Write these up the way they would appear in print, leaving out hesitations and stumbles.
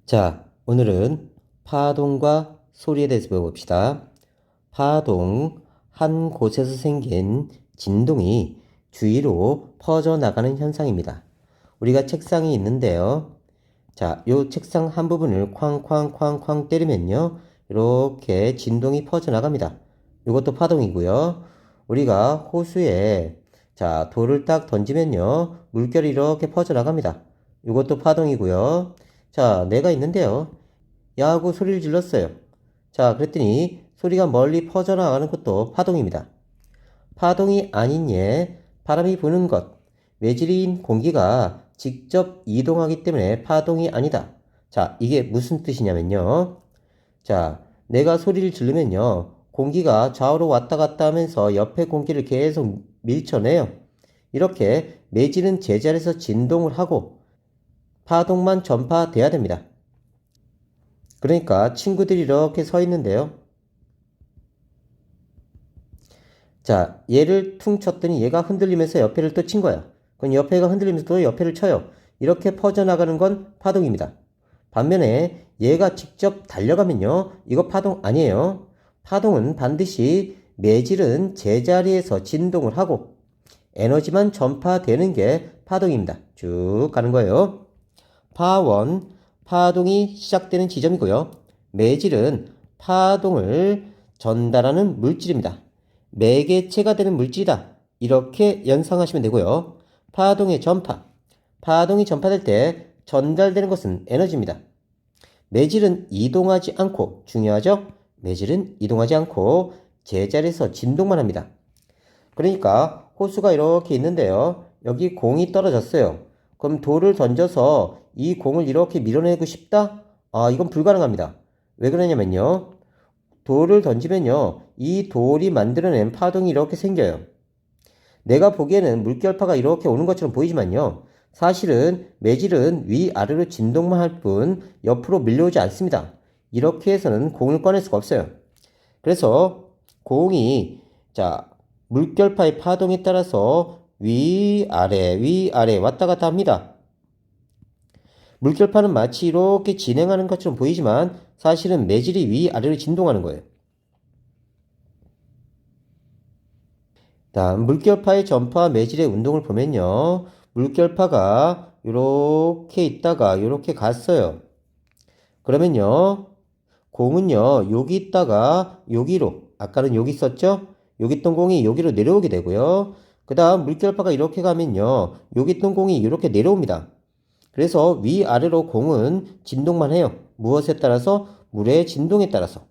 자, 오늘은 파동과 소리에 대해서 배워봅시다. 파동, 한 곳에서 생긴 진동이 주위로 퍼져나가는 현상입니다. 우리가 책상이 있는데요. 자, 요 책상 한 부분을 쾅쾅쾅쾅 때리면요. 이렇게 진동이 퍼져나갑니다. 이것도 파동이고요. 우리가 호수에 돌을 딱 던지면요. 물결이 이렇게 퍼져나갑니다. 이것도 파동이고요. 자, 내가 있는데요. 야 하고 소리를 질렀어요. 자, 그랬더니 소리가 멀리 퍼져나가는 것도 파동입니다. 파동이 아닌 예, 바람이 부는 것, 외질인 공기가 직접 이동하기 때문에 파동이 아니다. 자, 이게 무슨 뜻이냐면요. 자, 내가 소리를 지르면요. 공기가 좌우로 왔다 갔다 하면서 옆에 공기를 계속 밀쳐내요. 이렇게 매질은 제자리에서 진동을 하고 파동만 전파돼야 됩니다. 그러니까 친구들이 이렇게 서 있는데요. 자, 얘를 퉁 쳤더니 얘가 흔들리면서 옆에를 또 친 거야. 그럼 옆에가 흔들리면서 또 옆에를 쳐요. 이렇게 퍼져나가는 건 파동입니다. 반면에 얘가 직접 달려가면요. 이거 파동 아니에요. 파동은 반드시 매질은 제자리에서 진동을 하고 에너지만 전파되는 게 파동입니다. 쭉 가는 거예요. 파1, 파동이 시작되는 지점이고요. 매질은 파동을 전달하는 물질입니다. 매개체가 되는 물질이다. 이렇게 연상하시면 되고요. 파동의 전파. 파동이 전파될 때 전달되는 것은 에너지입니다. 매질은 이동하지 않고, 중요하죠? 매질은 이동하지 않고 제자리에서 진동만 합니다. 그러니까 호수가 이렇게 있는데요. 여기 공이 떨어졌어요. 그럼 돌을 던져서 이 공을 이렇게 밀어내고 싶다? 아, 이건 불가능합니다. 왜 그러냐면요. 돌을 던지면요. 이 돌이 만들어낸 파동이 이렇게 생겨요. 내가 보기에는 물결파가 이렇게 오는 것처럼 보이지만요. 사실은 매질은 위아래로 진동만 할 뿐 옆으로 밀려오지 않습니다. 이렇게 해서는 공을 꺼낼 수가 없어요. 그래서 공이 물결파의 파동에 따라서 위아래 왔다 갔다 합니다. 물결파는 마치 이렇게 진행하는 것처럼 보이지만 사실은 매질이 위아래로 진동하는 거예요. 다음 물결파의 전파와 매질의 운동을 보면요. 물결파가 이렇게 있다가 이렇게 갔어요. 그러면요. 공은요. 여기 있다가 여기로, 아까는 여기 있었죠? 여기 있던 공이 여기로 내려오게 되고요. 그 다음 물결파가 이렇게 가면요. 여기 있던 공이 이렇게 내려옵니다. 그래서 위아래로 공은 진동만 해요. 무엇에 따라서? 물의 진동에 따라서.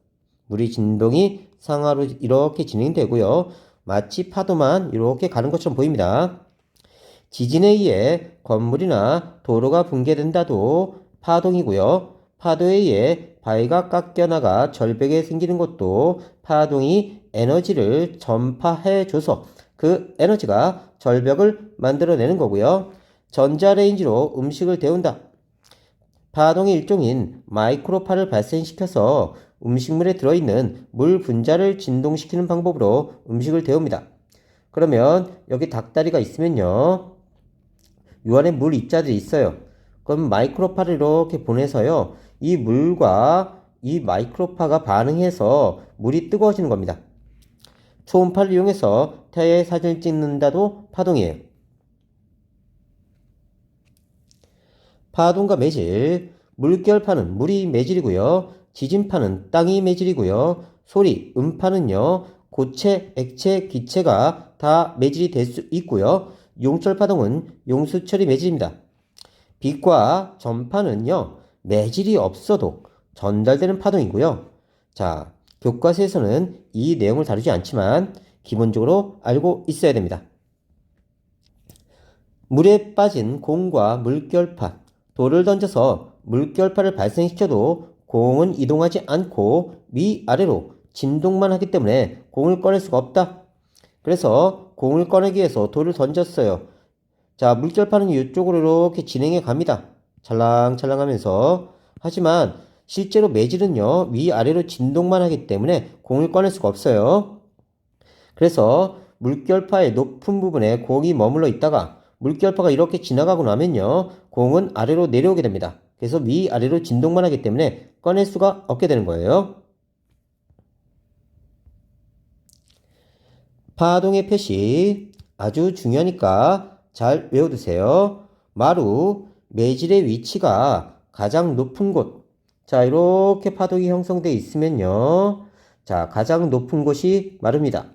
물의 진동이 상하로 이렇게 진행되고요. 마치 파도만 이렇게 가는 것처럼 보입니다. 지진에 의해 건물이나 도로가 붕괴된다도 파동이고요. 파도에 의해 바위가 깎여나가 절벽에 생기는 것도 파동이 에너지를 전파해줘서 그 에너지가 절벽을 만들어내는 거고요. 전자레인지로 음식을 데운다. 파동의 일종인 마이크로파를 발생시켜서 음식물에 들어있는 물 분자를 진동시키는 방법으로 음식을 데웁니다. 그러면 여기 닭다리가 있으면요. 요 안에 물 입자들이 있어요. 그럼 마이크로파를 이렇게 보내서요. 이 물과 이 마이크로파가 반응해서 물이 뜨거워지는 겁니다. 초음파를 이용해서 태양의 사진을 찍는다도 파동이에요. 파동과 매질, 물결파는 물이 매질이고요. 지진파는 땅이 매질이고요. 소리, 음파는요. 고체, 액체, 기체가 다 매질이 될 수 있고요. 용철파동은 용수철이 매질입니다. 빛과 전파는요. 매질이 없어도 전달되는 파동이고요. 자, 교과서에서는 이 내용을 다루지 않지만 기본적으로 알고 있어야 됩니다. 물에 빠진 공과 물결파, 돌을 던져서 물결파를 발생시켜도 공은 이동하지 않고 위아래로 진동만 하기 때문에 공을 꺼낼 수가 없다. 그래서 공을 꺼내기 위해서 돌을 던졌어요. 자, 물결파는 이쪽으로 이렇게 진행해 갑니다. 찰랑찰랑 하면서. 하지만 실제로 매질은요, 위아래로 진동만 하기 때문에 공을 꺼낼 수가 없어요. 그래서 물결파의 높은 부분에 공이 머물러 있다가 물결파가 이렇게 지나가고 나면요, 공은 아래로 내려오게 됩니다. 계속 위아래로 진동만 하기 때문에 꺼낼 수가 없게 되는 거예요. 파동의 표시 아주 중요하니까 잘 외워두세요. 마루 매질의 위치가 가장 높은 곳. 자, 이렇게 파동이 형성되어 있으면요. 자, 가장 높은 곳이 마루입니다.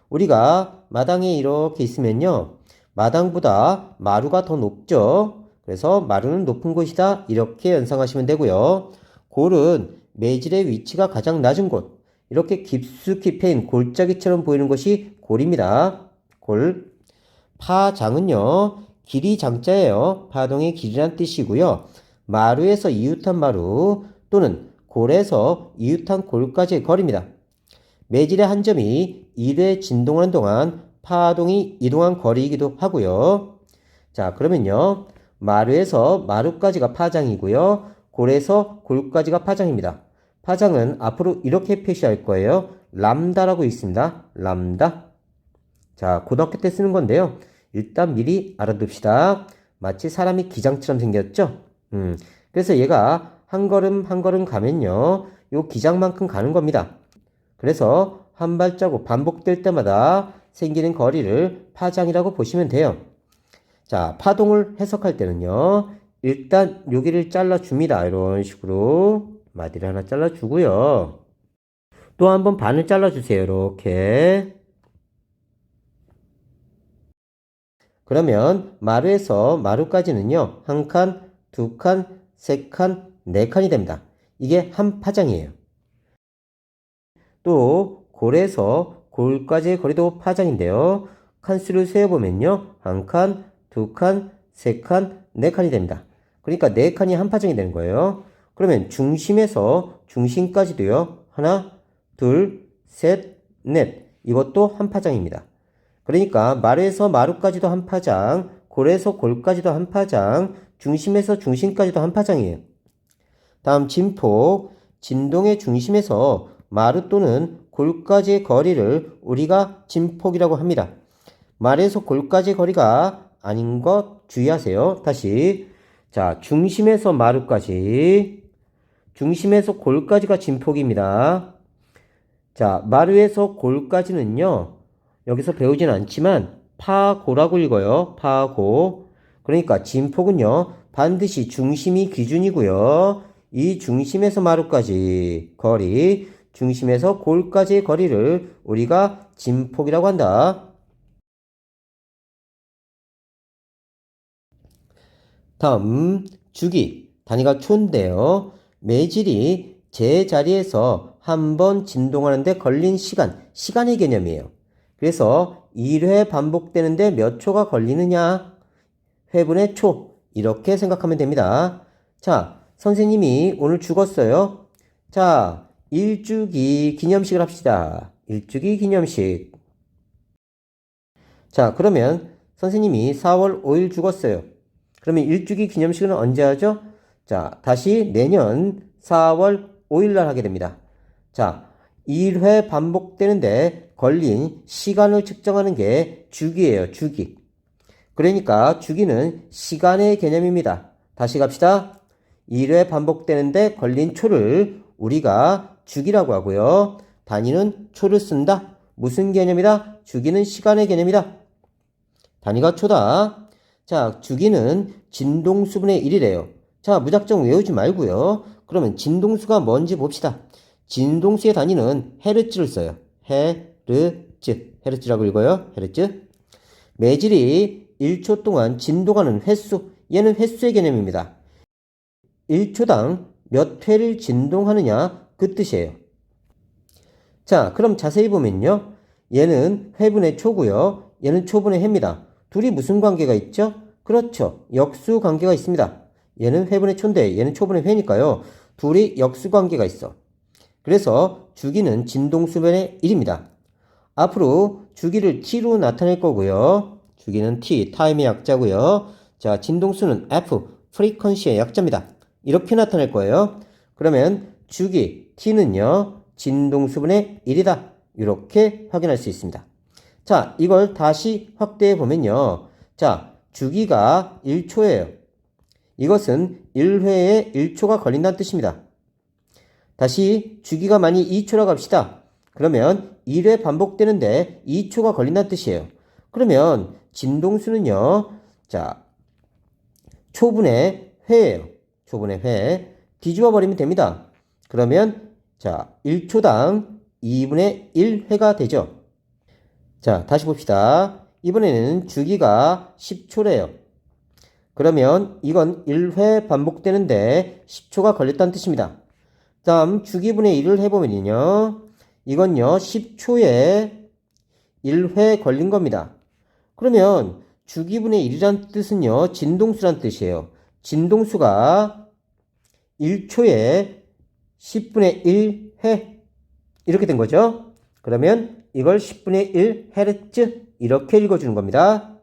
우리가 마당에 이렇게 있으면요. 마당보다 마루가 더 높죠. 그래서 마루는 높은 곳이다. 이렇게 연상하시면 되고요. 골은 매질의 위치가 가장 낮은 곳. 이렇게 깊숙이 패인 골짜기처럼 보이는 것이 골입니다. 골. 파장은요. 길이 장자예요. 파동의 길이란 뜻이고요. 마루에서 이웃한 마루 또는 골에서 이웃한 골까지의 거리입니다. 매질의 한 점이 1회 진동하는 동안 파동이 이동한 거리이기도 하고요. 자, 그러면요. 마루에서 마루까지가 파장이고요. 골에서 골까지가 파장입니다. 파장은 앞으로 이렇게 표시할 거예요. 람다라고 있습니다. 람다. 자, 고등학교 때 쓰는 건데요. 일단 미리 알아둡시다. 마치 사람이 기장처럼 생겼죠? 그래서 얘가 한 걸음 한 걸음 가면요. 요 기장만큼 가는 겁니다. 그래서 한 발자국 반복될 때마다 생기는 거리를 파장이라고 보시면 돼요. 자, 파동을 해석할 때는요. 일단 여기를 잘라줍니다. 이런 식으로 마디를 하나 잘라주고요. 또 한 번 반을 잘라주세요. 이렇게. 그러면 마루에서 마루까지는요. 한 칸, 두 칸, 세 칸, 네 칸이 됩니다. 이게 한 파장이에요. 또 골에서 골까지의 거리도 파장인데요. 칸수를 세어보면요. 한 칸, 두 칸, 세 칸, 네 칸이 됩니다. 그러니까 네 칸이 한 파장이 되는 거예요. 그러면 중심에서 중심까지도요. 하나, 둘, 셋, 넷. 이것도 한 파장입니다. 그러니까 마루에서 마루까지도 한 파장, 골에서 골까지도 한 파장, 중심에서 중심까지도 한 파장이에요. 다음 진폭, 진동의 중심에서 마루 또는 골까지의 거리를 우리가 진폭이라고 합니다. 마루에서 골까지의 거리가 아닌 것 주의하세요. 다시. 자, 중심에서 마루까지, 중심에서 골까지가 진폭입니다. 자, 마루에서 골까지는요. 여기서 배우진 않지만 파고라고 읽어요. 파고. 그러니까 진폭은요. 반드시 중심이 기준이고요. 이 중심에서 마루까지 거리, 중심에서 골까지의 거리를 우리가 진폭이라고 한다. 다음 주기. 단위가 초인데요. 매질이 제자리에서 한번 진동하는데 걸린 시간의 개념이에요. 그래서 1회 반복되는데 몇 초가 걸리느냐? 회분의 초. 이렇게 생각하면 됩니다. 자, 선생님이 오늘 죽었어요. 자, 일주기 기념식을 합시다. 일주기 기념식. 자, 그러면 선생님이 4월 5일 죽었어요. 그러면 일주기 기념식은 언제 하죠? 자, 다시 내년 4월 5일 날 하게 됩니다. 자, 1회 반복되는데 걸린 시간을 측정하는 게 주기예요. 주기. 그러니까 주기는 시간의 개념입니다. 다시 갑시다. 1회 반복되는데 걸린 초를 우리가 주기라고 하고요. 단위는 초를 쓴다. 무슨 개념이다? 주기는 시간의 개념이다. 단위가 초다. 자, 주기는 진동수분의 1이래요. 자, 무작정 외우지 말고요. 그러면 진동수가 뭔지 봅시다. 진동수의 단위는 헤르츠를 써요. 헤르츠. 헤르츠라고 읽어요. 헤르츠. 매질이 1초 동안 진동하는 횟수. 얘는 횟수의 개념입니다. 1초당 몇 회를 진동하느냐 그 뜻이에요. 자, 그럼 자세히 보면요. 얘는 회분의 초고요. 얘는 초분의 회입니다. 둘이 무슨 관계가 있죠? 그렇죠. 역수 관계가 있습니다. 얘는 회분의 초인데 얘는 초분의 회니까요. 둘이 역수 관계가 있어. 그래서 주기는 진동수분의 1입니다. 앞으로 주기를 t로 나타낼 거고요. 주기는 t, 타임의 약자고요. 자, 진동수는 f, 프리퀀시의 약자입니다. 이렇게 나타낼 거예요. 그러면 주기 t는요. 진동수분의 1이다. 이렇게 확인할 수 있습니다. 자, 이걸 다시 확대해 보면요. 자, 주기가 1초예요. 이것은 1회에 1초가 걸린다는 뜻입니다. 다시 주기가 만약 2초라고 합시다. 그러면 1회 반복되는데 2초가 걸린다는 뜻이에요. 그러면 진동수는요. 자, 초분의 회예요. 초분의 회. 뒤집어 버리면 됩니다. 그러면 자, 1초당 2분의 1회가 되죠. 자, 다시 봅시다. 이번에는 주기가 10초래요. 그러면 이건 1회 반복되는데 10초가 걸렸다는 뜻입니다. 다음 주기분의 1을 해보면요. 이건요 10초에 1회 걸린 겁니다. 그러면 주기분의 1이란 뜻은요 진동수란 뜻이에요. 진동수가 1초에 10분의 1회 이렇게 된 거죠. 그러면 이걸 10분의 1Hz 이렇게 읽어주는 겁니다.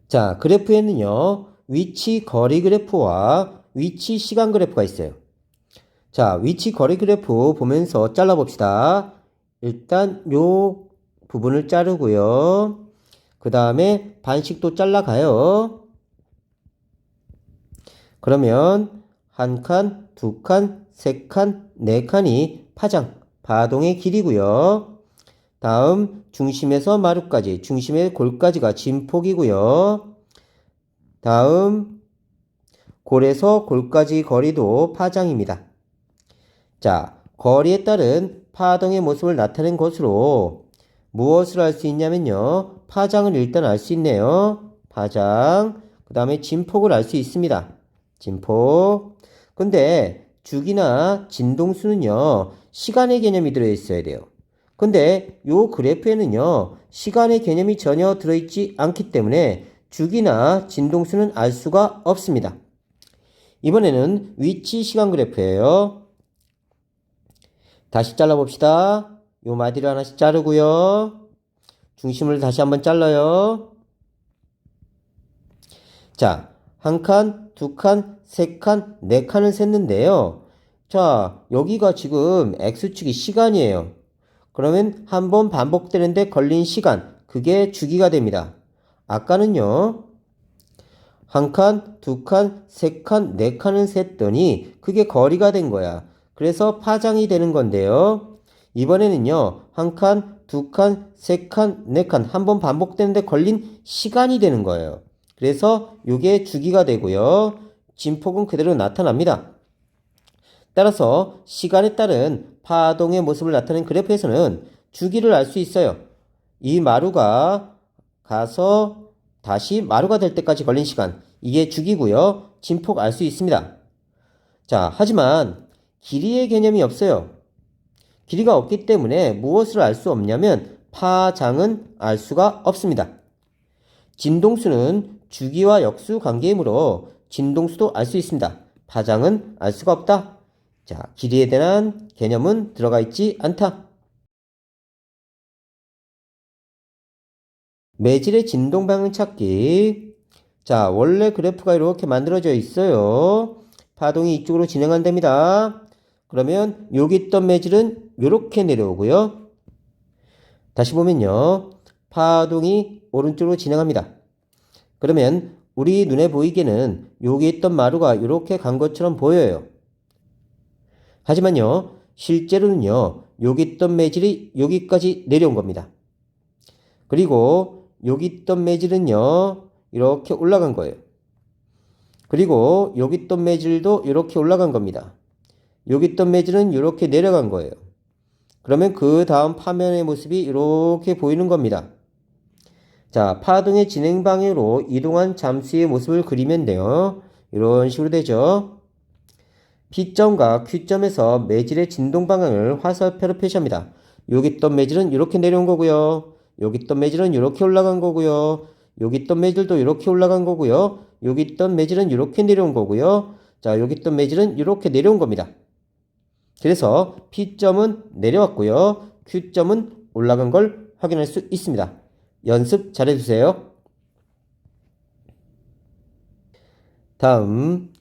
자, 그래프에는요 위치 거리 그래프와 위치 시간 그래프가 있어요. 자, 위치 거리 그래프 보면서 잘라봅시다. 일단 요 부분을 자르고요. 그 다음에 반씩도 잘라가요. 그러면 한 칸, 두 칸, 세 칸, 네 칸이 파장, 파동의 길이고요. 다음 중심에서 마루까지, 중심의 골까지가 진폭이고요. 다음 골에서 골까지 거리도 파장입니다. 자, 거리에 따른 파동의 모습을 나타낸 것으로 무엇을 알 수 있냐면요. 파장을 일단 알 수 있네요. 파장. 그 다음에 진폭을 알 수 있습니다. 진폭. 근데 주기나 진동수는요. 시간의 개념이 들어있어야 돼요. 근데 요 그래프에는요. 시간의 개념이 전혀 들어있지 않기 때문에 주기나 진동수는 알 수가 없습니다. 이번에는 위치 시간 그래프예요. 다시 잘라봅시다. 요 마디를 하나씩 자르고요. 중심을 다시 한번 잘라요. 자, 한 칸, 두 칸, 세 칸, 네 칸을 셌는데요. 자, 여기가 지금 X축이 시간이에요. 그러면 한 번 반복되는데 걸린 시간, 그게 주기가 됩니다. 아까는요. 한 칸, 두 칸, 세 칸, 네 칸을 셌더니 그게 거리가 된 거야. 그래서 파장이 되는 건데요. 이번에는요. 한 칸, 두 칸, 세 칸, 네 칸 한 번 반복되는데 걸린 시간이 되는 거예요. 그래서 이게 주기가 되고요. 진폭은 그대로 나타납니다. 따라서 시간에 따른 파동의 모습을 나타낸 그래프에서는 주기를 알 수 있어요. 이 마루가 가서 다시 마루가 될 때까지 걸린 시간, 이게 주기고요. 진폭 알 수 있습니다. 자, 하지만 길이의 개념이 없어요. 길이가 없기 때문에 무엇을 알 수 없냐면 파장은 알 수가 없습니다. 진동수는 주기와 역수 관계이므로 진동수도 알 수 있습니다. 파장은 알 수가 없다. 자, 길이에 대한 개념은 들어가 있지 않다. 매질의 진동 방향 찾기. 자, 원래 그래프가 이렇게 만들어져 있어요. 파동이 이쪽으로 진행한답니다. 그러면 여기 있던 매질은 이렇게 내려오고요. 다시 보면요. 파동이 오른쪽으로 진행합니다. 그러면 우리 눈에 보이기에는 여기 있던 마루가 이렇게 간 것처럼 보여요. 하지만요. 실제로는요. 여기 있던 매질이 여기까지 내려온 겁니다. 그리고 여기 있던 매질은요. 이렇게 올라간 거예요. 그리고 여기 있던 매질도 이렇게 올라간 겁니다. 여기 있던 매질은 이렇게 내려간 거예요. 그러면 그 다음 파면의 모습이 이렇게 보이는 겁니다. 자, 파동의 진행 방향으로 이동한 잠수의 모습을 그리면 돼요. 이런 식으로 되죠. P점과 Q점에서 매질의 진동 방향을 화살표로 표시합니다. 여기 있던 매질은 이렇게 내려온 거고요. 여기 있던 매질은 이렇게 올라간 거고요. 여기 있던 매질도 이렇게 올라간 거고요. 여기 있던 매질은 이렇게 내려온 거고요. 자, 여기 있던 매질은 이렇게 내려온 겁니다. 그래서 P점은 내려왔고요. Q점은 올라간 걸 확인할 수 있습니다. 연습 잘 해주세요. 다음,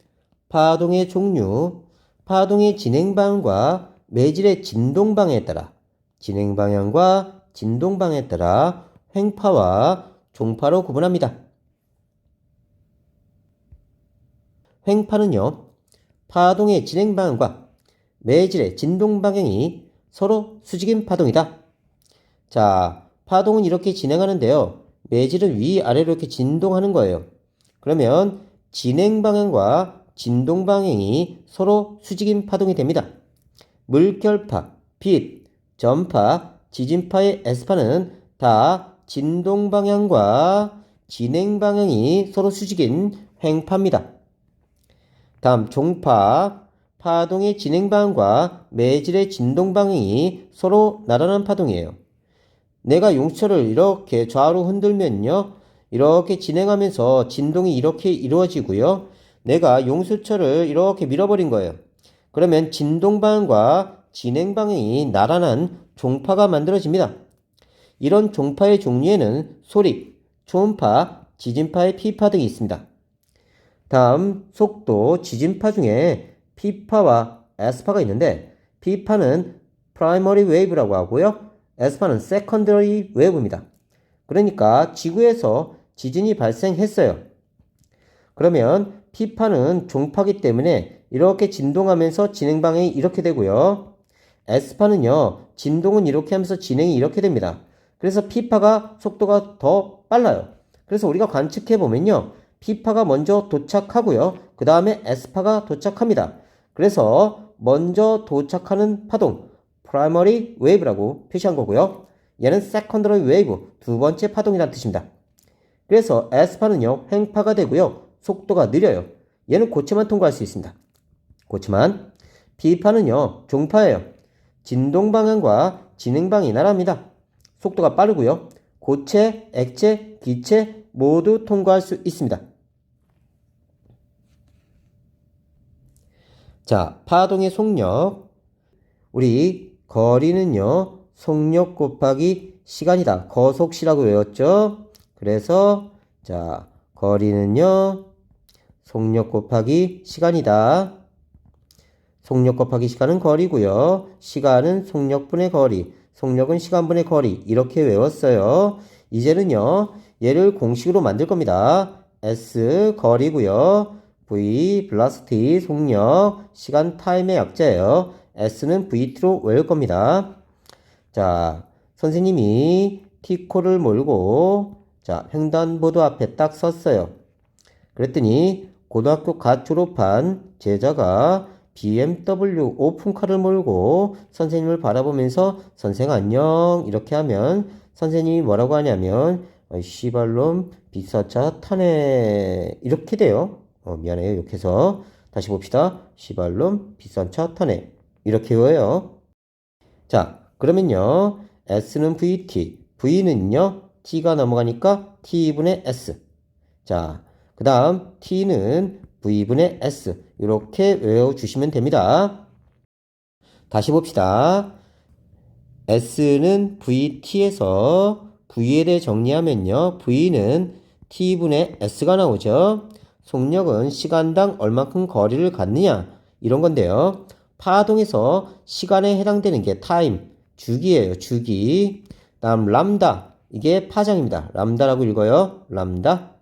파동의 종류, 파동의 진행 방향과 매질의 진동 방향에 따라 진행 방향과 진동 방향에 따라 횡파와 종파로 구분합니다. 횡파는요, 파동의 진행 방향과 매질의 진동 방향이 서로 수직인 파동이다. 자, 파동은 이렇게 진행하는데요. 매질은 위아래로 이렇게 진동하는 거예요. 그러면 진행 방향과 진동 방향이 서로 수직인 파동이 됩니다. 물결파, 빛, 전파, 지진파의 S파는 다 진동 방향과 진행 방향이 서로 수직인 횡파입니다. 다음 종파, 파동의 진행 방향과 매질의 진동 방향이 서로 나란한 파동이에요. 내가 용수철을 이렇게 좌우로 흔들면요, 이렇게 진행하면서 진동이 이렇게 이루어지고요. 내가 용수철을 이렇게 밀어버린 거예요. 그러면 진동 방향과 진행 방향이 나란한 종파가 만들어집니다. 이런 종파의 종류에는 소립, 초음파, 지진파의 P파 등이 있습니다. 다음 속도, 지진파 중에 P파와 S파가 있는데 P파는 primary wave라고 하고요. S파는 secondary wave입니다. 그러니까 지구에서 지진이 발생했어요. 그러면 P파는 종파기 때문에 이렇게 진동하면서 진행 방향이 이렇게 되고요. S파는요, 진동은 이렇게 하면서 진행이 이렇게 됩니다. 그래서 P파가 속도가 더 빨라요. 그래서 우리가 관측해 보면요, P파가 먼저 도착하고요. 그 다음에 S파가 도착합니다. 그래서 먼저 도착하는 파동, primary wave라고 표시한 거고요. 얘는 secondary wave, 두 번째 파동이라는 뜻입니다. 그래서 S파는요, 횡파가 되고요. 속도가 느려요. 얘는 고체만 통과할 수 있습니다. 고체만. B파는요, 종파예요. 진동 방향과 진행 방향이 나랍니다. 속도가 빠르고요. 고체, 액체, 기체 모두 통과할 수 있습니다. 자, 파동의 속력. 우리 거리는요, 속력 곱하기 시간이다. 거속시라고 외웠죠? 그래서 자, 거리는요, 속력 곱하기 시간이다. 속력 곱하기 시간은 거리고요. 시간은 속력분의 거리, 속력은 시간분의 거리 이렇게 외웠어요. 이제는요, 얘를 공식으로 만들 겁니다. S 거리고요. V velocity 속력, 시간 타임의 약자예요. S는 VT로 외울 겁니다. 자, 선생님이 T코를 몰고 자, 횡단보도 앞에 딱 섰어요. 그랬더니 고등학교 갓 졸업한 제자가 BMW 오픈카를 몰고 선생님을 바라보면서 선생 안녕 이렇게 하면 선생님이 뭐라고 하냐면 씨발놈 비싼 차 타네 이렇게 돼요. 미안해요. 이렇게 해서 다시 봅시다. 씨발놈 비싼 차 타네 이렇게 외워요. 자, 그러면요. S는 VT, V는요. T가 넘어가니까 T분의 S. 자, 그 다음 T는 V분의 S 이렇게 외워주시면 됩니다. 다시 봅시다. S는 VT에서 V에 대해 정리하면요. V는 T분의 S가 나오죠. 속력은 시간당 얼만큼 거리를 갔느냐 이런 건데요. 파동에서 시간에 해당되는 게 타임, 주기예요. 주기. 다음 람다, 이게 파장입니다. 람다라고 읽어요. 람다.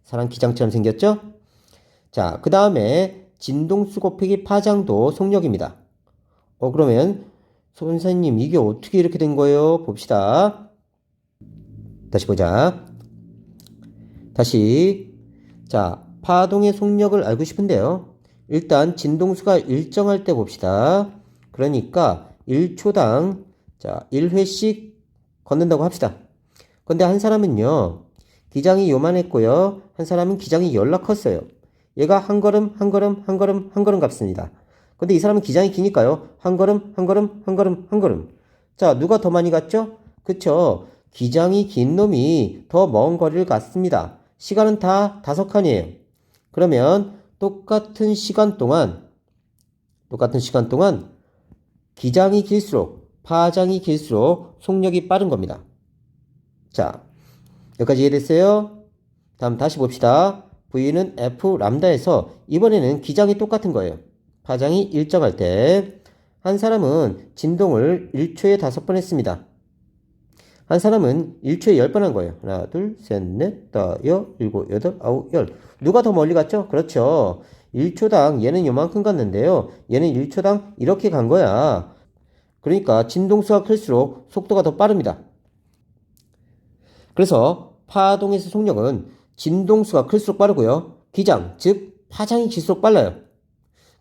사람 기장처럼 생겼죠? 자, 그 다음에 진동수 곱하기 파장도 속력입니다. 그러면 선생님 이게 어떻게 이렇게 된 거예요? 봅시다. 다시 보자. 다시 자, 파동의 속력을 알고 싶은데요. 일단 진동수가 일정할 때 봅시다. 그러니까 1초당 자 1회씩 걷는다고 합시다. 근데 한 사람은요. 기장이 요만했고요. 한 사람은 기장이 열나 컸어요. 얘가 한 걸음 한 걸음 한 걸음 한 걸음 값습니다. 근데 이 사람은 기장이 기니까요. 한 걸음 한 걸음 한 걸음 한 걸음. 자, 누가 더 많이 갔죠? 그쵸? 기장이 긴 놈이 더 먼 거리를 갔습니다. 시간은 다 5칸이에요. 그러면 똑같은 시간 동안 기장이 길수록 파장이 길수록 속력이 빠른 겁니다. 자, 여기까지 이해됐어요? 다음 다시 봅시다. V는 F 람다에서 이번에는 기장이 똑같은 거예요. 파장이 일정할 때 한 사람은 진동을 1초에 5번 했습니다. 한 사람은 1초에 10번 한 거예요. 하나, 둘, 셋, 넷, 다, 여, 일곱, 여덟, 아홉, 열. 누가 더 멀리 갔죠? 그렇죠. 1초당 얘는 요만큼 갔는데요. 얘는 1초당 이렇게 간 거야. 그러니까 진동수가 클수록 속도가 더 빠릅니다. 그래서 파동에서 속력은 진동수가 클수록 빠르고요. 기장, 즉 파장이 질수록 빨라요.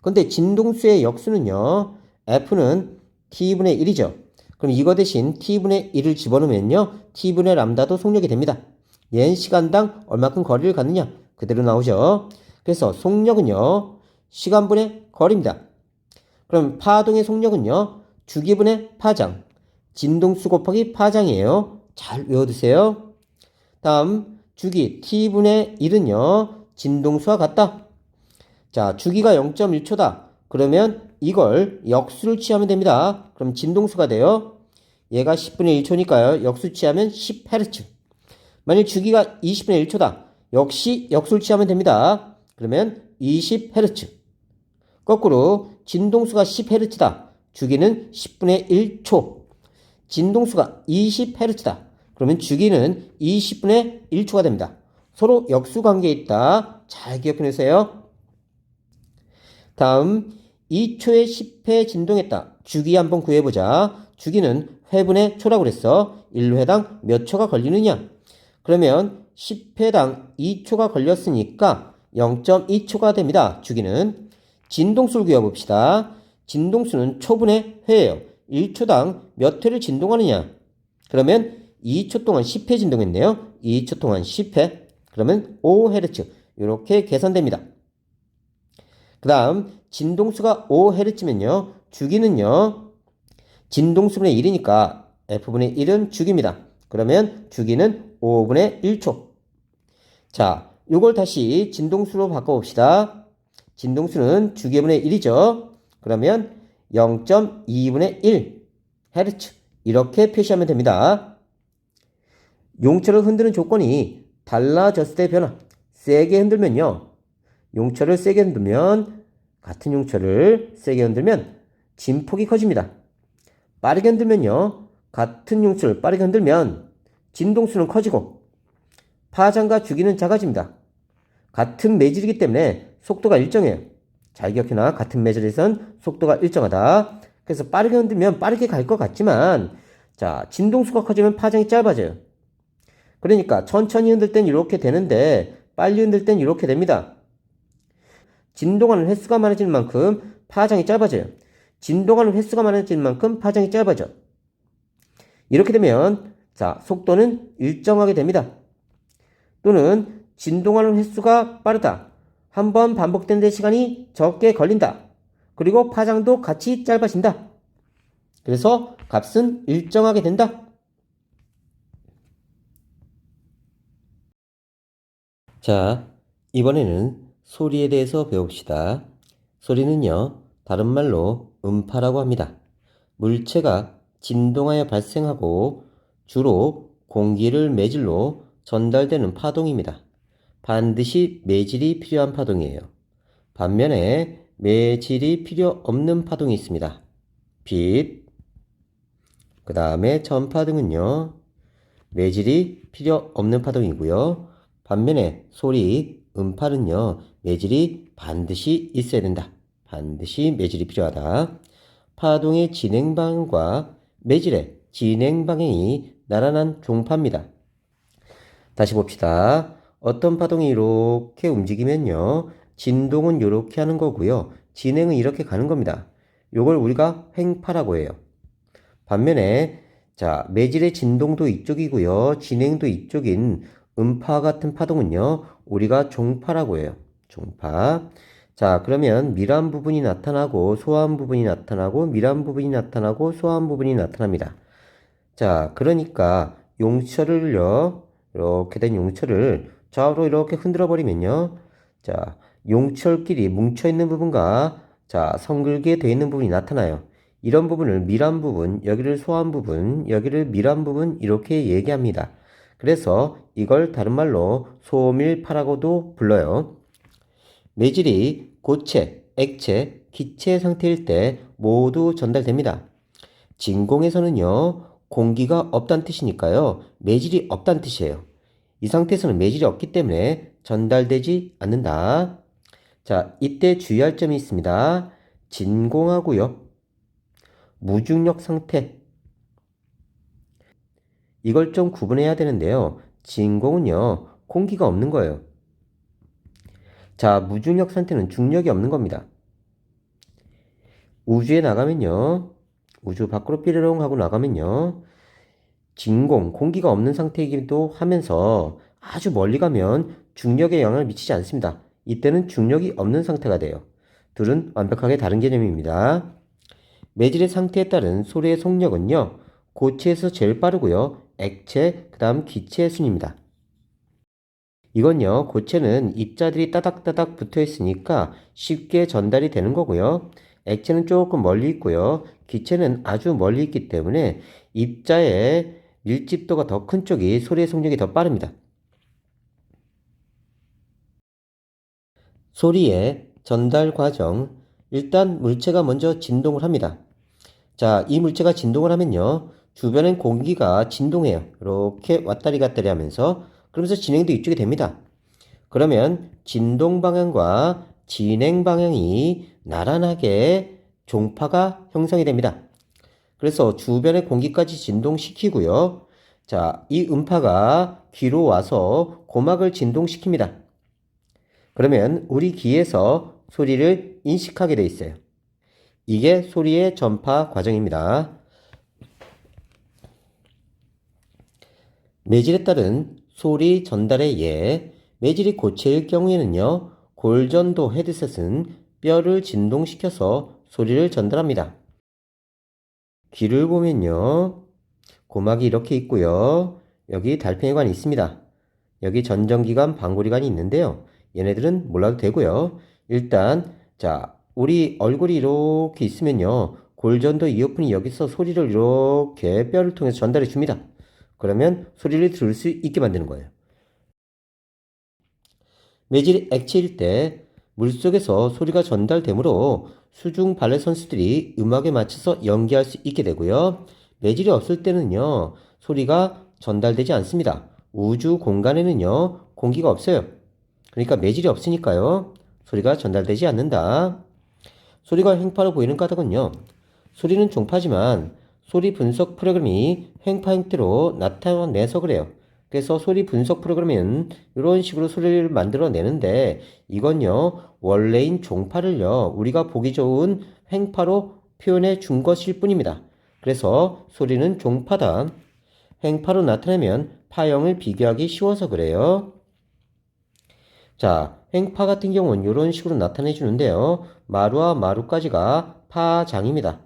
근데 진동수의 역수는요. F는 T분의 1이죠. 그럼 이거 대신 T분의 1을 집어넣으면요. T분의 람다도 속력이 됩니다. 얘는 시간당 얼마큼 거리를 갔느냐? 그대로 나오죠. 그래서 속력은요. 시간분의 거리입니다. 그럼 파동의 속력은요. 주기분의 파장. 진동수 곱하기 파장이에요. 잘 외워두세요. 다음 주기 T분의 1은요. 진동수와 같다. 자, 주기가 0.1초다. 그러면 이걸 역수를 취하면 됩니다. 그럼 진동수가 돼요. 얘가 10분의 1초니까요. 역수 취하면 10Hz. 만일 주기가 20분의 1초다. 역시 역수를 취하면 됩니다. 그러면 20Hz. 거꾸로 진동수가 10Hz다. 주기는 10분의 1초. 진동수가 20Hz다. 그러면 주기는 20분의 1초가 됩니다. 서로 역수 관계에 있다. 잘 기억해 놓으세요. 다음 2초에 10회 진동했다. 주기 한번 구해보자. 주기는 회분의 초라고 그랬어. 1회당 몇 초가 걸리느냐? 그러면 10회당 2초가 걸렸으니까 0.2초가 됩니다. 주기는. 진동수를 구해봅시다. 진동수는 초분의 회예요. 1초당 몇 회를 진동하느냐? 그러면 2초 동안 10회 진동했네요. 2초 동안 10회. 그러면 5Hz. 이렇게 계산됩니다. 그 다음 진동수가 5Hz면요. 주기는요. 진동수분의 1이니까 F분의 1은 주기입니다. 그러면 주기는 5분의 1초. 자, 요걸 다시 진동수로 바꿔봅시다. 진동수는 주기분의 1이죠. 그러면 0.2분의 1Hz. 이렇게 표시하면 됩니다. 용철을 흔드는 조건이 달라졌을 때 변화. 세게 흔들면요. 용철을 세게 흔들면, 같은 용철을 세게 흔들면 진폭이 커집니다. 빠르게 흔들면요. 같은 용철을 빠르게 흔들면 진동수는 커지고 파장과 주기는 작아집니다. 같은 매질이기 때문에 속도가 일정해요. 잘 기억해놔. 같은 매질에선 속도가 일정하다. 그래서 빠르게 흔들면 빠르게 갈 것 같지만 자, 진동수가 커지면 파장이 짧아져요. 그러니까 천천히 흔들 땐 이렇게 되는데 빨리 흔들 땐 이렇게 됩니다. 진동하는 횟수가 많아지는 만큼 파장이 짧아져요. 진동하는 횟수가 많아지는 만큼 파장이 짧아져. 이렇게 되면 자, 속도는 일정하게 됩니다. 또는 진동하는 횟수가 빠르다. 한번 반복되는데 시간이 적게 걸린다. 그리고 파장도 같이 짧아진다. 그래서 값은 일정하게 된다. 자, 이번에는 소리에 대해서 배웁시다. 소리는요, 다른 말로 음파라고 합니다. 물체가 진동하여 발생하고 주로 공기를 매질로 전달되는 파동입니다. 반드시 매질이 필요한 파동이에요. 반면에 매질이 필요 없는 파동이 있습니다. 빛, 그 다음에 전파등은요, 매질이 필요 없는 파동이고요. 반면에 소리, 음파는요, 매질이 반드시 있어야 된다. 반드시 매질이 필요하다. 파동의 진행 방향과 매질의 진행 방향이 나란한 종파입니다. 다시 봅시다. 어떤 파동이 이렇게 움직이면요, 진동은 이렇게 하는 거고요. 진행은 이렇게 가는 겁니다. 이걸 우리가 횡파라고 해요. 반면에 자, 매질의 진동도 이쪽이고요. 진행도 이쪽인 음파 같은 파동은요. 우리가 종파라고 해요. 종파. 자, 그러면 밀한 부분이 나타나고 소한 부분이 나타나고 밀한 부분이 나타나고 소한 부분이 나타납니다. 자, 그러니까 용철을요. 이렇게 된 용철을 좌우로 이렇게 흔들어 버리면요. 자, 용철끼리 뭉쳐 있는 부분과 자, 성글게 되어 있는 부분이 나타나요. 이런 부분을 밀한 부분, 여기를 소한 부분, 여기를 밀한 부분 이렇게 얘기합니다. 그래서 이걸 다른 말로 소밀파라고도 불러요. 매질이 고체, 액체, 기체 상태일 때 모두 전달됩니다. 진공에서는요, 공기가 없다는 뜻이니까요, 매질이 없다는 뜻이에요. 이 상태에서는 매질이 없기 때문에 전달되지 않는다. 자, 이때 주의할 점이 있습니다. 진공하고요. 무중력 상태. 이걸 좀 구분해야 되는데요. 진공은요, 공기가 없는 거예요. 자, 무중력 상태는 중력이 없는 겁니다. 우주에 나가면요, 우주 밖으로 삐르렁 하고 나가면요, 진공, 공기가 없는 상태이기도 하면서 아주 멀리 가면 중력에 영향을 미치지 않습니다. 이때는 중력이 없는 상태가 돼요. 둘은 완벽하게 다른 개념입니다. 매질의 상태에 따른 소리의 속력은요, 고체에서 제일 빠르고요, 액체, 그 다음 기체의 순입니다. 이건요, 고체는 입자들이 따닥따닥 붙어 있으니까 쉽게 전달이 되는 거고요. 액체는 조금 멀리 있고요. 기체는 아주 멀리 있기 때문에 입자의 밀집도가 더 큰 쪽이 소리의 속력이 더 빠릅니다. 소리의 전달 과정. 일단 물체가 먼저 진동을 합니다. 자, 이 물체가 진동을 하면요, 주변엔 공기가 진동해요. 이렇게 왔다리 갔다리 하면서, 그러면서 진행도 이쪽이 됩니다. 그러면 진동 방향과 진행 방향이 나란하게 종파가 형성이 됩니다. 그래서 주변의 공기까지 진동시키고요. 자, 이 음파가 귀로 와서 고막을 진동시킵니다. 그러면 우리 귀에서 소리를 인식하게 돼 있어요. 이게 소리의 전파 과정입니다. 매질에 따른 소리 전달의 예. 매질이 고체일 경우에는요, 골전도 헤드셋은 뼈를 진동시켜서 소리를 전달합니다. 귀를 보면요, 고막이 이렇게 있고요. 여기 달팽이관이 있습니다. 여기 전정기관, 방구리관이 있는데요. 얘네들은 몰라도 되고요. 일단 자, 우리 얼굴이 이렇게 있으면요, 골전도 이어폰이 여기서 소리를 이렇게 뼈를 통해서 전달해 줍니다. 그러면 소리를 들을 수 있게 만드는 거예요. 매질이 액체일 때 물속에서 소리가 전달되므로 수중 발레 선수들이 음악에 맞춰서 연기할 수 있게 되고요. 매질이 없을 때는요, 소리가 전달되지 않습니다. 우주 공간에는요, 공기가 없어요. 그러니까 매질이 없으니까요, 소리가 전달되지 않는다. 소리가 횡파로 보이는 까닭은요, 소리는 종파지만 소리 분석 프로그램이 횡파 형태로 나타내서 그래요. 그래서 소리 분석 프로그램은 이런 식으로 소리를 만들어내는데, 이건요, 원래인 종파를요, 우리가 보기 좋은 횡파로 표현해 준 것일 뿐입니다. 그래서 소리는 종파다. 횡파로 나타내면 파형을 비교하기 쉬워서 그래요. 자, 횡파 같은 경우는 이런 식으로 나타내 주는데요. 마루와 마루까지가 파장입니다.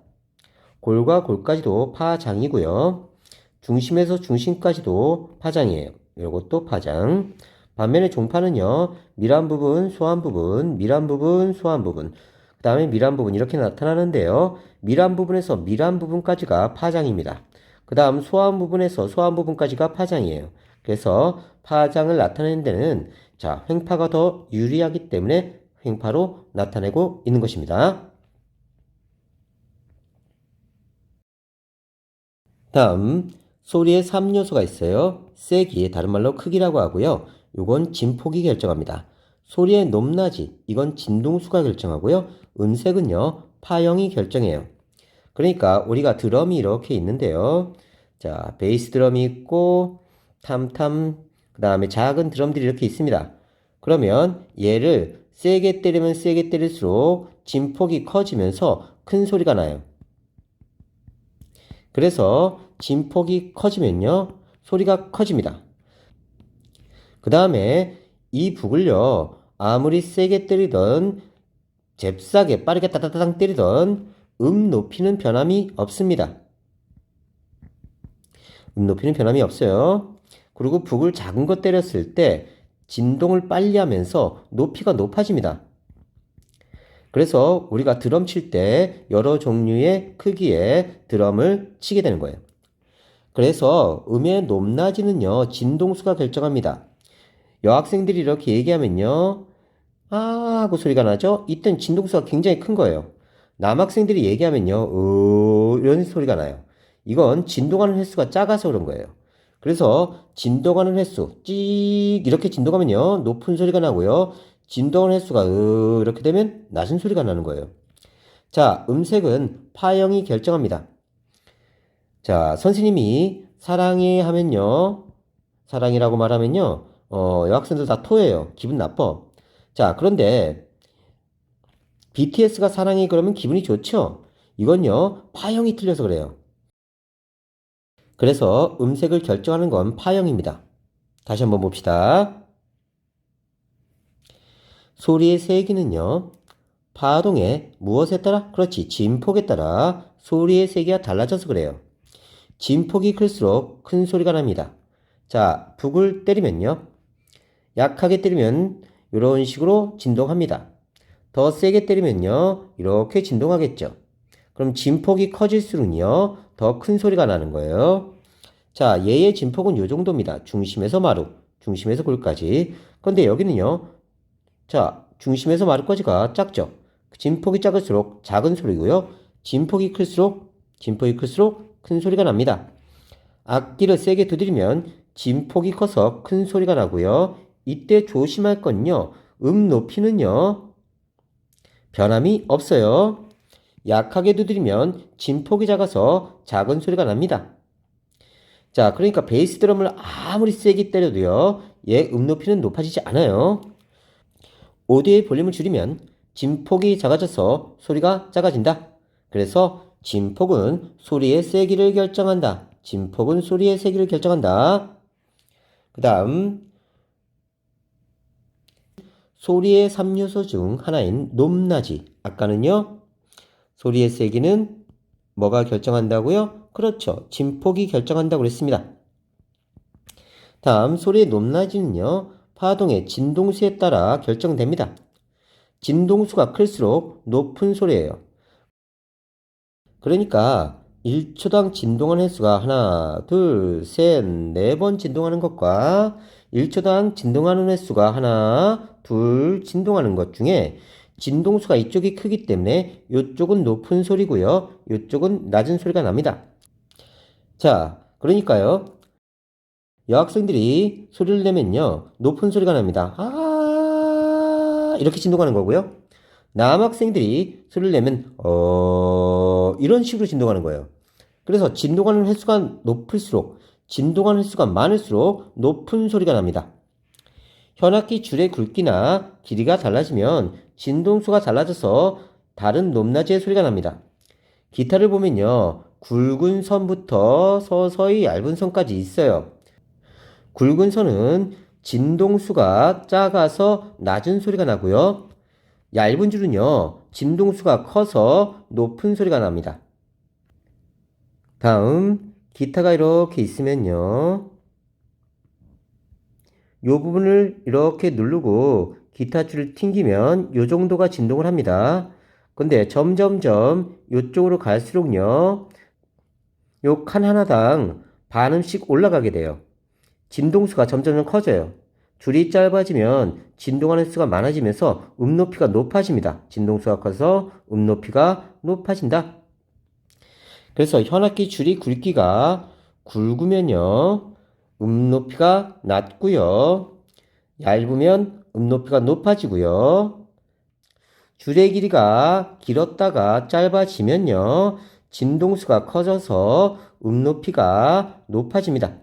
골과 골까지도 파장이고요. 중심에서 중심까지도 파장이에요. 이것도 파장. 반면에 종파는요, 밀한 부분, 소한 부분, 밀한 부분, 소한 부분, 그 다음에 밀한 부분 이렇게 나타나는데요. 밀한 부분에서 밀한 부분까지가 파장입니다. 그 다음 소한 부분에서 소한 부분까지가 파장이에요. 그래서 파장을 나타내는 데는 자, 횡파가 더 유리하기 때문에 횡파로 나타내고 있는 것입니다. 다음 소리의 3요소가 있어요. 세기, 다른 말로 크기라고 하고요. 이건 진폭이 결정합니다. 소리의 높낮이, 이건 진동수가 결정하고요. 음색은요, 파형이 결정해요. 그러니까 우리가 드럼이 이렇게 있는데요. 자, 베이스 드럼이 있고 탐탐, 그 다음에 작은 드럼들이 이렇게 있습니다. 그러면 얘를 세게 때리면 세게 때릴수록 진폭이 커지면서 큰 소리가 나요. 그래서 진폭이 커지면요, 소리가 커집니다. 그 다음에 이 북을요, 아무리 세게 때리던 잽싸게 빠르게 따다다당 때리던 높이는 변함이 없습니다. 높이는 변함이 없어요. 그리고 북을 작은 거 때렸을 때 진동을 빨리 하면서 높이가 높아집니다. 그래서 우리가 드럼 칠 때 여러 종류의 크기의 드럼을 치게 되는 거예요. 그래서 음의 높낮이는요, 진동수가 결정합니다. 여학생들이 이렇게 얘기하면요, 아 하고 소리가 나죠? 이땐 진동수가 굉장히 큰 거예요. 남학생들이 얘기하면요, 이런 소리가 나요. 이건 진동하는 횟수가 작아서 그런 거예요. 그래서 진동하는 횟수, 찍 이렇게 진동하면요, 높은 소리가 나고요. 진동하는 횟수가 이렇게 되면 낮은 소리가 나는 거예요. 자, 음색은 파형이 결정합니다. 자, 선생님이 사랑해 하면요. 사랑이라고 말하면요. 여학생들 다 토해요. 기분 나빠. 자, 그런데 BTS가 사랑해 그러면 기분이 좋죠? 이건요. 파형이 틀려서 그래요. 그래서 음색을 결정하는 건 파형입니다. 다시 한번 봅시다. 소리의 세기는요. 파동의 무엇에 따라? 그렇지. 진폭에 따라 소리의 세기가 달라져서 그래요. 진폭이 클수록 큰 소리가 납니다. 자, 북을 때리면요. 약하게 때리면 이런 식으로 진동합니다. 더 세게 때리면요. 이렇게 진동하겠죠. 그럼 진폭이 커질수록요. 더 큰 소리가 나는 거예요. 자, 얘의 진폭은 이 정도입니다. 중심에서 마루, 중심에서 골까지. 그런데 여기는요. 자, 중심에서 마루까지가 작죠. 진폭이 작을수록 작은 소리고요. 진폭이 클수록 큰 소리가 납니다. 악기를 세게 두드리면 진폭이 커서 큰 소리가 나고요. 이때 조심할 건요. 높이는요. 변함이 없어요. 약하게 두드리면 진폭이 작아서 작은 소리가 납니다. 자, 그러니까 베이스 드럼을 아무리 세게 때려도요. 얘 높이는 높아지지 않아요. 오디오의 볼륨을 줄이면 진폭이 작아져서 소리가 작아진다. 그래서 진폭은 소리의 세기를 결정한다. 진폭은 소리의 세기를 결정한다. 그 다음 소리의 3요소 중 하나인 높낮이. 아까는요. 소리의 세기는 뭐가 결정한다고요? 그렇죠. 진폭이 결정한다고 그랬습니다. 다음 소리의 높낮이는요. 파동의 진동수에 따라 결정됩니다. 진동수가 클수록 높은 소리예요. 그러니까 1초당 진동하는 횟수가 하나, 둘, 셋, 네 번 진동하는 것과 1초당 진동하는 횟수가 하나, 둘 진동하는 것 중에 진동수가 이쪽이 크기 때문에 이쪽은 높은 소리고요. 이쪽은 낮은 소리가 납니다. 자, 그러니까요. 여학생들이 소리를 내면요. 높은 소리가 납니다. 아, 이렇게 진동하는 거고요. 남학생들이 소리를 내면 이런 식으로 진동하는 거예요. 그래서 진동하는 횟수가 높을수록 진동하는 횟수가 많을수록 높은 소리가 납니다. 현악기 줄의 굵기나 길이가 달라지면 진동수가 달라져서 다른 높낮이의 소리가 납니다. 기타를 보면요. 굵은 선부터 서서히 얇은 선까지 있어요. 굵은 선은 진동수가 작아서 낮은 소리가 나고요. 얇은 줄은요. 진동수가 커서 높은 소리가 납니다. 다음 기타가 이렇게 있으면요. 이 부분을 이렇게 누르고 기타 줄을 튕기면 이 정도가 진동을 합니다. 근데 점점점 이쪽으로 갈수록요. 요 칸 하나당 반음씩 올라가게 돼요. 진동수가 점점 커져요. 줄이 짧아지면 진동하는 수가 많아지면서 높이가 높아집니다. 진동수가 커서 높이가 높아진다. 그래서 현악기 줄이 굵기가 굵으면요. 높이가 낮고요. 얇으면 높이가 높아지고요. 줄의 길이가 길었다가 짧아지면요. 진동수가 커져서 높이가 높아집니다.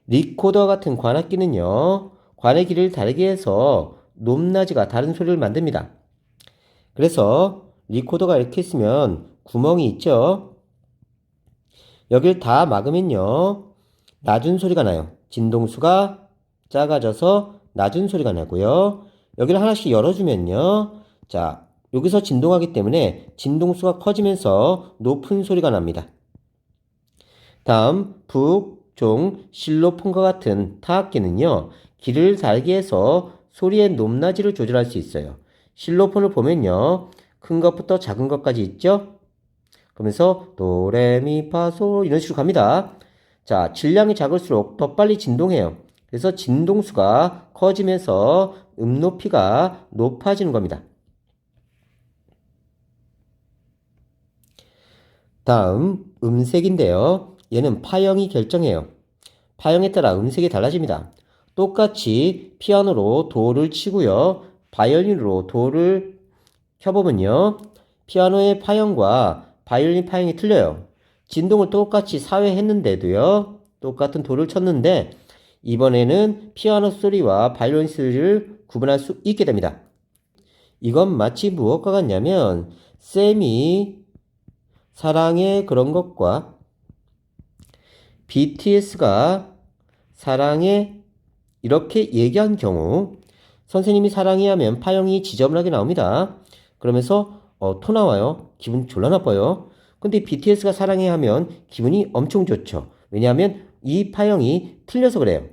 리코더 같은 관악기는요. 관의 길이를 다르게 해서 높낮이가 다른 소리를 만듭니다. 그래서 리코더가 이렇게 있으면 구멍이 있죠. 여길 다 막으면요. 낮은 소리가 나요. 진동수가 작아져서 낮은 소리가 나고요. 여기를 하나씩 열어주면요. 자, 여기서 진동하기 때문에 진동수가 커지면서 높은 소리가 납니다. 다음 북, 종, 실로폰과 같은 타악기는요. 길을 달게 해서 소리의 높낮이를 조절할 수 있어요. 실로폰을 보면요. 큰 것부터 작은 것까지 있죠. 그러면서 도레미파솔 이런 식으로 갑니다. 자, 질량이 작을수록 더 빨리 진동해요. 그래서 진동수가 커지면서 높이가 높아지는 겁니다. 다음 음색인데요. 얘는 파형이 결정해요. 파형에 따라 음색이 달라집니다. 똑같이 피아노로 도를 치고요. 바이올린으로 도를 켜보면요. 피아노의 파형과 바이올린 파형이 틀려요. 진동을 똑같이 4회 했는데도요. 똑같은 도를 쳤는데 이번에는 피아노 소리와 바이올린 소리를 구분할 수 있게 됩니다. 이건 마치 무엇과 같냐면 쌤이 사랑해 그런 것과 BTS가 사랑해 이렇게 얘기한 경우 선생님이 사랑해 하면 파형이 지저분하게 나옵니다. 그러면서 토 나와요. 기분 졸라 나빠요. 근데 BTS가 사랑해 하면 기분이 엄청 좋죠. 왜냐하면 이 파형이 틀려서 그래요.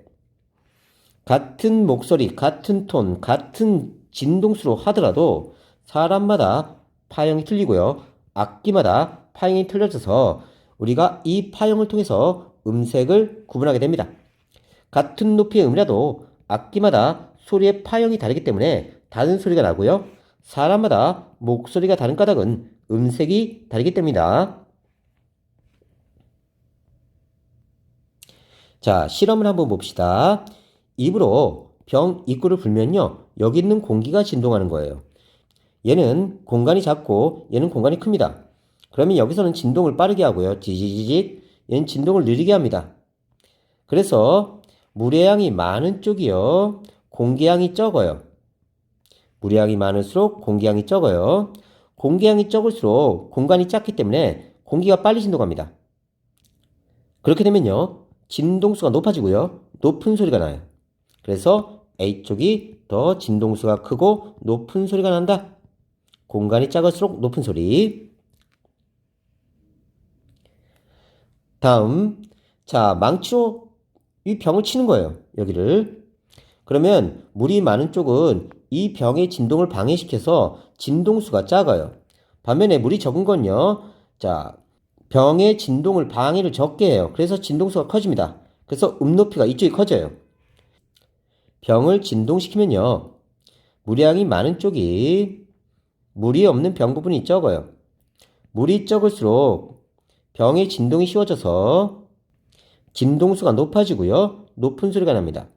같은 목소리, 같은 톤, 같은 진동수로 하더라도 사람마다 파형이 틀리고요. 악기마다 파형이 틀려져서 우리가 이 파형을 통해서 음색을 구분하게 됩니다. 같은 높이의 음이라도 악기마다 소리의 파형이 다르기 때문에 다른 소리가 나고요. 사람마다 목소리가 다른 까닭은 음색이 다르기 때문이다. 자, 실험을 한번 봅시다. 입으로 병 입구를 불면요. 여기 있는 공기가 진동하는 거예요. 얘는 공간이 작고 얘는 공간이 큽니다. 그러면 여기서는 진동을 빠르게 하고요. 지지지직. 얘는 진동을 느리게 합니다. 그래서 물의 양이 많은 쪽이요. 공기양이 적어요. 물의 양이 많을수록 공기양이 적어요. 공기양이 적을수록 공간이 작기 때문에 공기가 빨리 진동합니다. 그렇게 되면요. 진동수가 높아지고요. 높은 소리가 나요. 그래서 A쪽이 더 진동수가 크고 높은 소리가 난다. 공간이 작을수록 높은 소리. 다음, 자, 망치로 이 병을 치는 거예요. 여기를. 그러면 물이 많은 쪽은 이 병의 진동을 방해시켜서 진동수가 작아요. 반면에 물이 적은 건요. 자, 병의 진동을 방해를 적게 해요. 그래서 진동수가 커집니다. 그래서 높이가 이쪽이 커져요. 병을 진동시키면요. 물량이 많은 쪽이 물이 없는 병 부분이 적어요. 물이 적을수록 병의 진동이 쉬워져서 진동수가 높아지고요. 높은 소리가 납니다.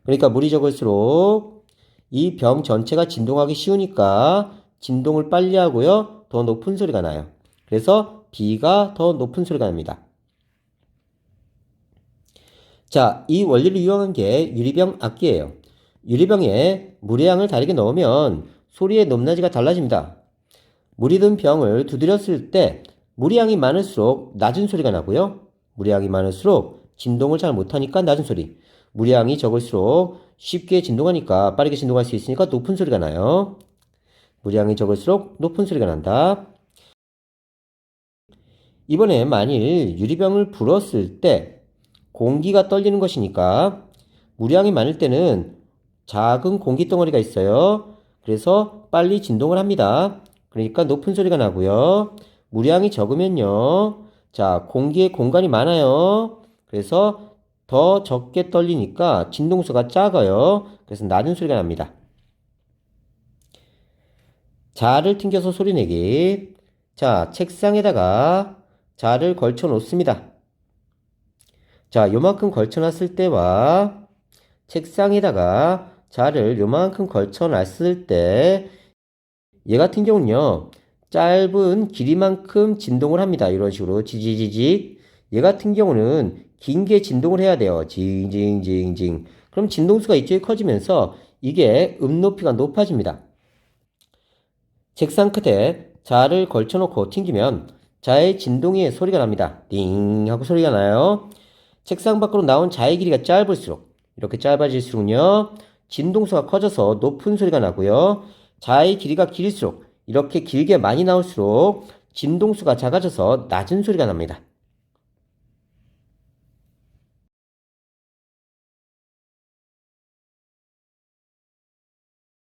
그러니까 물이 적을수록 이 병 전체가 진동하기 쉬우니까 진동을 빨리 하고요. 더 높은 소리가 나요. 그래서 B가 더 높은 소리가 납니다. 자, 이 원리를 이용한 게 유리병 악기예요. 유리병에 물의 양을 다르게 넣으면 소리의 높낮이가 달라집니다. 물이 든 병을 두드렸을 때 물의 양이 많을수록 낮은 소리가 나고요. 물의 양이 많을수록 진동을 잘 못하니까 낮은 소리. 물의 양이 적을수록 쉽게 진동하니까 빠르게 진동할 수 있으니까 높은 소리가 나요. 물의 양이 적을수록 높은 소리가 난다. 이번에 만일 유리병을 불었을 때 공기가 떨리는 것이니까 물량이 많을 때는 작은 공기 덩어리가 있어요. 그래서 빨리 진동을 합니다. 그러니까 높은 소리가 나고요. 물량이 적으면요. 자, 공기에 공간이 많아요. 그래서 더 적게 떨리니까 진동수가 작아요. 그래서 낮은 소리가 납니다. 자를 튕겨서 소리내기. 자, 책상에다가 자를 걸쳐 놓습니다. 자, 요만큼 걸쳐 놨을 때와 책상에다가 자를 요만큼 걸쳐 놨을 때 얘 같은 경우는요. 짧은 길이만큼 진동을 합니다. 이런 식으로 지지지직. 얘 같은 경우는 긴 게 진동을 해야 돼요. 징징징징. 그럼 진동수가 이쪽에 커지면서 이게 높이가 높아집니다. 책상 끝에 자를 걸쳐놓고 튕기면 자의 진동의 소리가 납니다. 띵 하고 소리가 나요. 책상 밖으로 나온 자의 길이가 짧을수록 이렇게 짧아질수록요. 진동수가 커져서 높은 소리가 나고요. 자의 길이가 길수록 이렇게 길게 많이 나올수록 진동수가 작아져서 낮은 소리가 납니다.